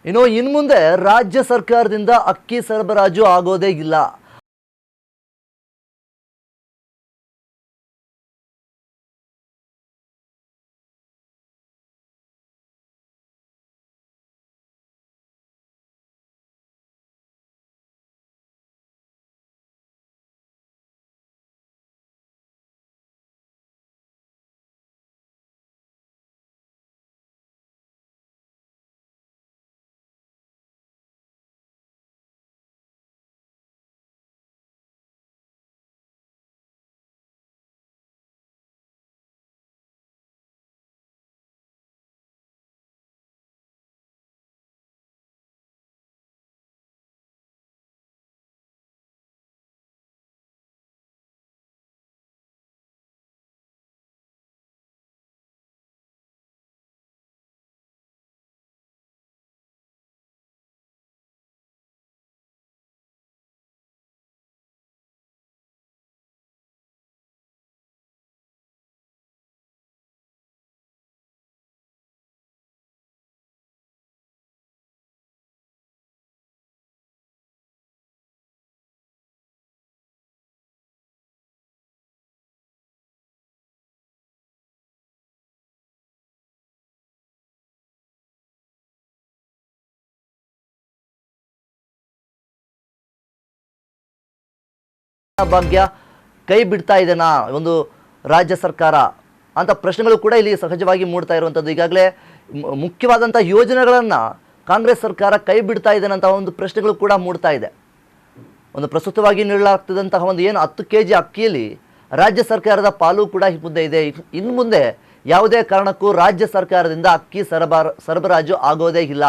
ಇನ್ನು ಮುಂದೆ ರಾಜ್ಯ ಸರ್ಕಾರದಿಂದ ಅಕ್ಕಿ ಸರಬರಾಜು ಆಗೋದೇ ಇಲ್ಲ. ಭಾಗ್ಯ ಕೈ ಬಿಡ್ತಾ ಇದೆನಾ ಒಂದು ರಾಜ್ಯ ಸರ್ಕಾರ ಅಂತ ಪ್ರಶ್ನೆಗಳು ಕೂಡ ಇಲ್ಲಿ ಸಹಜವಾಗಿ ಮೂಡ್ತಾ ಇರುವಂಥದ್ದು. ಈಗಾಗಲೇ ಮುಖ್ಯವಾದಂಥ ಯೋಜನೆಗಳನ್ನು ಕಾಂಗ್ರೆಸ್ ಸರ್ಕಾರ ಕೈ ಬಿಡ್ತಾ ಇದೆನಂತ ಒಂದು ಪ್ರಶ್ನೆಗಳು ಕೂಡ ಮೂಡ್ತಾ ಇದೆ. ಒಂದು ಪ್ರಸ್ತುತವಾಗಿ ನೀಡಲಾಗ್ತಿದ್ದಂತಹ ಒಂದು ಏನು 10 kg ಅಕ್ಕಿಯಲ್ಲಿ ರಾಜ್ಯ ಸರ್ಕಾರದ ಪಾಲು ಕೂಡ ಮುಂದೆ ಇದೆ. ಇನ್ನು ಮುಂದೆ ಯಾವುದೇ ಕಾರಣಕ್ಕೂ ರಾಜ್ಯ ಸರ್ಕಾರದಿಂದ ಅಕ್ಕಿ ಸರಬರಾಜು ಆಗೋದೇ ಇಲ್ಲ.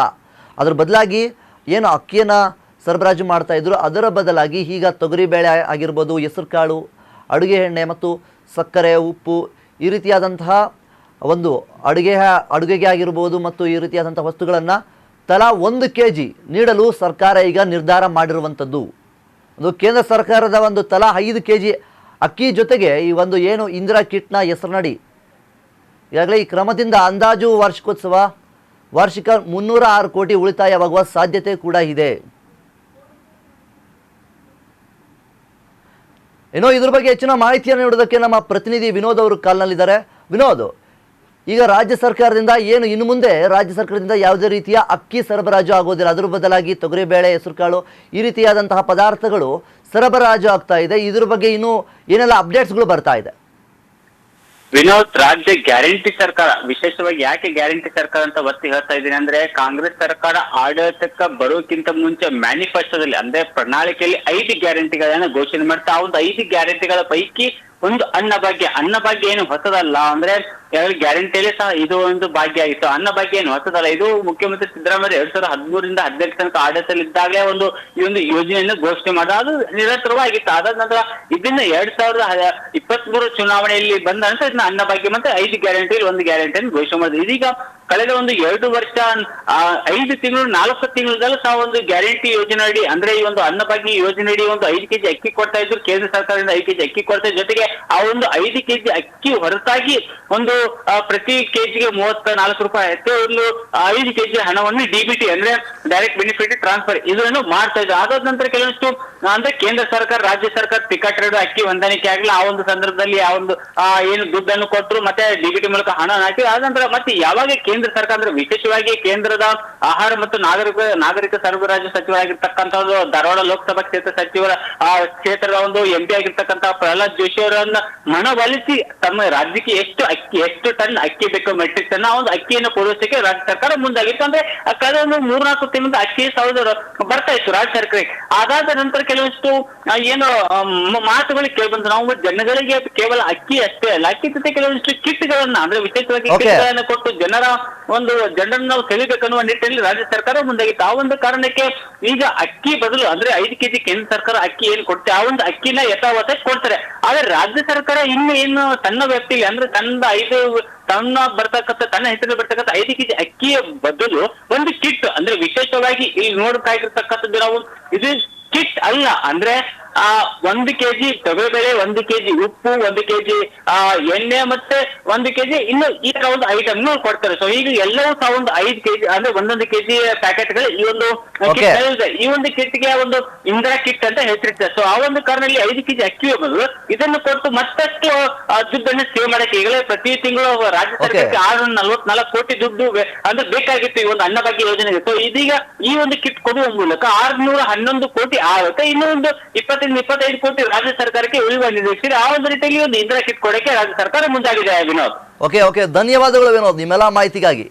ಅದರ ಬದಲಾಗಿ ಏನು ಅಕ್ಕಿಯನ್ನು ಸರಬರಾಜು ಮಾಡ್ತಾ ಇದ್ರು ಅದರ ಬದಲಾಗಿ ಈಗ ತೊಗರಿಬೇಳೆ ಆಗಿರ್ಬೋದು, ಹೆಸರುಕಾಳು, ಅಡುಗೆ ಎಣ್ಣೆ ಮತ್ತು ಸಕ್ಕರೆ, ಉಪ್ಪು ಈ ರೀತಿಯಾದಂತಹ ಒಂದು ಅಡುಗೆಗೆ ಆಗಿರ್ಬೋದು ಮತ್ತು ಈ ರೀತಿಯಾದಂಥ ವಸ್ತುಗಳನ್ನು ತಲಾ 1 kg ನೀಡಲು ಸರ್ಕಾರ ಈಗ ನಿರ್ಧಾರ ಮಾಡಿರುವಂಥದ್ದು. ಒಂದು ಕೇಂದ್ರ ಸರ್ಕಾರದ ಒಂದು ತಲಾ 5 kg ಅಕ್ಕಿ ಜೊತೆಗೆ ಈ ಒಂದು ಏನು ಇಂದಿರಾ ಕಿಟ್ನ ಹೆಸರಿನಡಿ ಈಗಾಗಲೇ ಈ ಕ್ರಮದಿಂದ ಅಂದಾಜು ವಾರ್ಷಿಕ 306 ಕೋಟಿ ಉಳಿತಾಯವಾಗುವ ಸಾಧ್ಯತೆ ಕೂಡ ಇದೆ. ಏನೋ ಇದ್ರ ಬಗ್ಗೆ ಹೆಚ್ಚಿನ ಮಾಹಿತಿಯನ್ನು ನೀಡೋದಕ್ಕೆ ನಮ್ಮ ಪ್ರತಿನಿಧಿ ವಿನೋದ್ ಅವರು ಕಾಲ್ನಲ್ಲಿದ್ದಾರೆ. ವಿನೋದ್, ಈಗ ರಾಜ್ಯ ಸರ್ಕಾರದಿಂದ ಏನು ಇನ್ನು ಮುಂದೆ ರಾಜ್ಯ ಸರ್ಕಾರದಿಂದ ಯಾವುದೇ ರೀತಿಯ ಅಕ್ಕಿ ಸರಬರಾಜು ಆಗೋದಿಲ್ಲ, ಅದರ ಬದಲಾಗಿ ತೊಗರಿಬೇಳೆ, ಹೆಸರುಕಾಳು ಈ ರೀತಿಯಾದಂತಹ ಪದಾರ್ಥಗಳು ಸರಬರಾಜು ಆಗ್ತಾ ಇದೆ. ಇದ್ರ ಬಗ್ಗೆ ಇನ್ನೂ ಏನೆಲ್ಲ ಅಪ್ಡೇಟ್ಸ್ಗಳು ಬರ್ತಾ ಇದೆ? ವಿನೋದ್, ರಾಜ್ಯ ಗ್ಯಾರಂಟಿ ಸರ್ಕಾರ, ವಿಶೇಷವಾಗಿ ಯಾಕೆ ಗ್ಯಾರಂಟಿ ಸರ್ಕಾರ ಅಂತ ಒತ್ತಿ ಹೇಳ್ತಾ ಇದ್ದೀನಿ ಅಂದ್ರೆ, ಕಾಂಗ್ರೆಸ್ ಸರ್ಕಾರ ಆಡಳಿತಕ್ಕೆ ಬರೋಕ್ಕಿಂತ ಮುಂಚೆ ಮ್ಯಾನಿಫೆಸ್ಟೋದಲ್ಲಿ ಅಂದ್ರೆ ಪ್ರಣಾಳಿಕೆಯಲ್ಲಿ 5 ಗ್ಯಾರಂಟಿಗಳನ್ನ ಘೋಷಣೆ ಮಾಡ್ತಾ, ಆ ಒಂದು 5 ಗ್ಯಾರಂಟಿಗಳ ಪೈಕಿ ಒಂದು ಅನ್ನಭಾಗ್ಯ ಏನು ಹೊಸದಲ್ಲ. ಅಂದ್ರೆ ಗ್ಯಾರಂಟಿಯಲ್ಲಿ ಸಹ ಇದು ಒಂದು ಭಾಗ್ಯ ಆಗಿತ್ತು. ಅನ್ನಭಾಗ್ಯ ಏನು ಹೊಸದಲ್ಲ. ಇದು ಮುಖ್ಯಮಂತ್ರಿ ಸಿದ್ದರಾಮಯ್ಯ 2013ರಿಂದ 2018 ತನಕ ಆಡಳಿತದಲ್ಲಿದ್ದಾಗಲೇ ಈ ಒಂದು ಯೋಜನೆಯನ್ನು ಘೋಷಣೆ ಮಾಡಿದ, ಅದು ನಿರಂತರವಾಗಿತ್ತು. ಅದಾದ ನಂತರ ಇದನ್ನ 2023 ಚುನಾವಣೆಯಲ್ಲಿ ಬಂದ ನಂತರ ಇದನ್ನ ಅನ್ನಭಾಗ್ಯ ಮತ್ತೆ 5 ಗ್ಯಾರಂಟಿಯಲ್ಲಿ 1 ಗ್ಯಾರಂಟಿಯನ್ನು ಘೋಷಣೆ ಮಾಡಿದೆ. ಇದೀಗ ಕಳೆದ ಒಂದು 2 ವರ್ಷ 5 ತಿಂಗಳು 4 ತಿಂಗಳಲ್ಲೂ ಸಹ ಒಂದು ಗ್ಯಾರಂಟಿ ಯೋಜನೆ ಅಡಿ ಅಂದ್ರೆ ಈ ಒಂದು ಅನ್ನಭಾಗ್ಯ ಯೋಜನೆ ಅಡಿ ಒಂದು 5 kg ಅಕ್ಕಿ ಕೊಡ್ತಾ ಇದ್ರು. ಕೇಂದ್ರ ಸರ್ಕಾರದಿಂದ 5 kg ಅಕ್ಕಿ ಕೊಡ್ತಾ ಇದ್ರು. ಜೊತೆಗೆ ಆ ಒಂದು 5 kg ಅಕ್ಕಿ ಹೊರತಾಗಿ ಒಂದು ಪ್ರತಿ ಕೆಜಿಗೆ 34 ರೂಪಾಯಿ ಆಯ್ತು. ಒಂದು 5 kg ಹಣವನ್ನು DBT ಅಂದ್ರೆ ಡೈರೆಕ್ಟ್ ಬೆನಿಫಿಟ್ ಟ್ರಾನ್ಸ್ಫರ್ ಇದನ್ನು ಮಾಡ್ತಾ ಇದ್ರು. ಅದಾದ ನಂತರ ಕೆಲವಷ್ಟು ಅಂದ್ರೆ ಕೇಂದ್ರ ಸರ್ಕಾರ ರಾಜ್ಯ ಸರ್ಕಾರ ಟಿಕೆಟ್ ರೇಟ್ ಅಕ್ಕಿ ಹೊಂದಾಣಿಕೆ ಆಗಲಿಲ್ಲ. ಆ ಒಂದು ಸಂದರ್ಭದಲ್ಲಿ ಆ ಒಂದು ಏನು ದುಡ್ಡನ್ನು ಕೊಟ್ಟರು, ಮತ್ತೆ DBT ಮೂಲಕ ಹಣ ಹಾಕಿ. ಆದ ನಂತರ ಮತ್ತೆ ಯಾವಾಗ ಕೇಂದ್ರ ಸರ್ಕಾರ ಅಂದ್ರೆ ವಿಶೇಷವಾಗಿ ಕೇಂದ್ರದ ಆಹಾರ ಮತ್ತು ನಾಗರಿಕ ಸರಬರಾಜು ಸಚಿವರಾಗಿರ್ತಕ್ಕಂಥದ್ದು ಧಾರವಾಡ ಲೋಕಸಭಾ ಕ್ಷೇತ್ರ ಸಚಿವರ ಕ್ಷೇತ್ರದ ಒಂದು MP ಆಗಿರ್ತಕ್ಕಂಥ ಪ್ರಹ್ಲಾದ್ ಜೋಶಿ ಅವರನ್ನ ಮನವೊಲಿಸಿ ತಮ್ಮ ರಾಜ್ಯಕ್ಕೆ ಎಷ್ಟು ಟನ್ ಅಕ್ಕಿ ಬೇಕು, ಮೆಟ್ರಿಕ್ ಟನ್ ಆ ಒಂದು ಅಕ್ಕಿಯನ್ನು ಪೂರೈಸಕ್ಕೆ ರಾಜ್ಯ ಸರ್ಕಾರ ಮುಂದಾಗಿತ್ತು. ಅಂದ್ರೆ ಕಳೆದ ಒಂದು 3-4 ತಿಂಗಳಿಂದ ಅಕ್ಕಿ ಬರ್ತಾ ಇತ್ತು ರಾಜ್ಯ ಸರ್ಕಾರಕ್ಕೆ. ಅದಾದ ನಂತರ ಕೆಲವಷ್ಟು ಏನು ಮಾತುಗಳು ಕೇಳಿಬಂತು. ನಾವು ಜನಗಳಿಗೆ ಕೇವಲ ಅಕ್ಕಿ ಅಷ್ಟೇ ಅಲ್ಲ, ಅಕ್ಕಿ ಜೊತೆ ಕೆಲವೊಂದಿಷ್ಟು ಕಿಟ್ಗಳನ್ನ ಅಂದ್ರೆ ವಿಶೇಷವಾಗಿ ಕಿಟ್ಗಳನ್ನ ಕೊಟ್ಟು ಜನರನ್ನು ನಾವು ಸೆಳಿಬೇಕನ್ನುವ ನಿಟ್ಟಿನಲ್ಲಿ ರಾಜ್ಯ ಸರ್ಕಾರ ಮುಂದಾಗಿತ್ತು. ಆ ಒಂದು ಕಾರಣಕ್ಕೆ ಈಗ ಅಕ್ಕಿ ಬದಲು ಅಂದ್ರೆ 5 kg ಕೇಂದ್ರ ಸರ್ಕಾರ ಅಕ್ಕಿ ಏನ್ ಕೊಡ್ತಾರೆ ಆ ಒಂದು ಅಕ್ಕಿನ ಯಥಾವತ್ತ ಕೊಡ್ತಾರೆ. ಆದ್ರೆ ರಾಜ್ಯ ಸರ್ಕಾರ ಇನ್ನು ಸಣ್ಣ ವ್ಯಕ್ತಿಗೆ ಅಂದ್ರೆ ತನ್ನ ಹೆಸರಲ್ಲಿ ಬರ್ತಕ್ಕಂಥ 5 kg ಅಕ್ಕಿಯ ಬದಲು ಒಂದು ಕಿಟ್ ಅಂದ್ರೆ ವಿಶೇಷವಾಗಿ ಇಲ್ಲಿ ನೋಡ್ತಾ ಇರ್ತಕ್ಕಂಥದ್ದು ನಾವು ಇದು ಕಿಟ್ ಅಲ್ಲ, ಅಂದ್ರೆ 1 ಕೆಜಿ ತೊಗರಿಬೇಳೆ, 1 ಕೆಜಿ ಉಪ್ಪು, 1 ಕೆಜಿ ಎಣ್ಣೆ, ಮತ್ತೆ 1 ಕೆಜಿ ಇನ್ನು ಈ ತರ ಒಂದು ಐಟಮ್ ಕೊಡ್ತಾರೆ. ಸೊ ಈಗ ಎಲ್ಲವೂ ಸಹ ಒಂದು 5 ಕೆಜಿ ಅಂದ್ರೆ 1 ಕೆಜಿ ಪ್ಯಾಕೆಟ್ ಗಳು ಈ ಒಂದು kit ನಲ್ಲಿ ಈ ಒಂದು ಕಿಟ್ಗೆ ಒಂದು ಇಂದಿರಾ ಕಿಟ್ ಅಂತ ಹೆಸರಿರ್ತದೆ. ಸೊ ಆ ಒಂದು ಕಾರಣದಲ್ಲಿ 5 ಕೆಜಿ ಅಕ್ಕಿ ಬದಲು ಇದನ್ನು ಕೊಟ್ಟು ಮತ್ತಷ್ಟು ದುಡ್ಡನ್ನು ಸೇವ್ ಮಾಡಕ್ಕೆ ಈಗಲೇ ಪ್ರತಿ ತಿಂಗಳು ರಾಜ್ಯ ಸರ್ಕಾರಕ್ಕೆ 644 ಕೋಟಿ ದುಡ್ಡು ಅಂದ್ರೆ ಬೇಕಾಗಿತ್ತು ಈ ಒಂದು ಅನ್ನಭಾಗ್ಯ ಯೋಜನೆಗೆ. ಸೊ ಇದೀಗ ಈ ಒಂದು ಕಿಟ್ ಕೊಡುವ ಮೂಲಕ 611 ಕೋಟಿ ಆಗುತ್ತೆ. ಇನ್ನೂ ಒಂದು 20-25 ಕೋಟಿ ರಾಜ್ಯ ಸರ್ಕಾರಕ್ಕೆ ಉಳಿವ ನಿರೀಕ್ಷೆ. ಆ ಒಂದು ರೀತಿಯಲ್ಲಿ ಒಂದು ಇಂದಿರಾ ಕಿಟ್ ಕೊಡಕ್ಕೆ ರಾಜ್ಯ ಸರ್ಕಾರ ಮುಂದಾಗಿದೆ ವಿನೋದ್. ಓಕೆ ಧನ್ಯವಾದಗಳು ವಿನೋದ್ ನಿಮ್ಮೆಲ್ಲ ಮಾಹಿತಿಗಾಗಿ.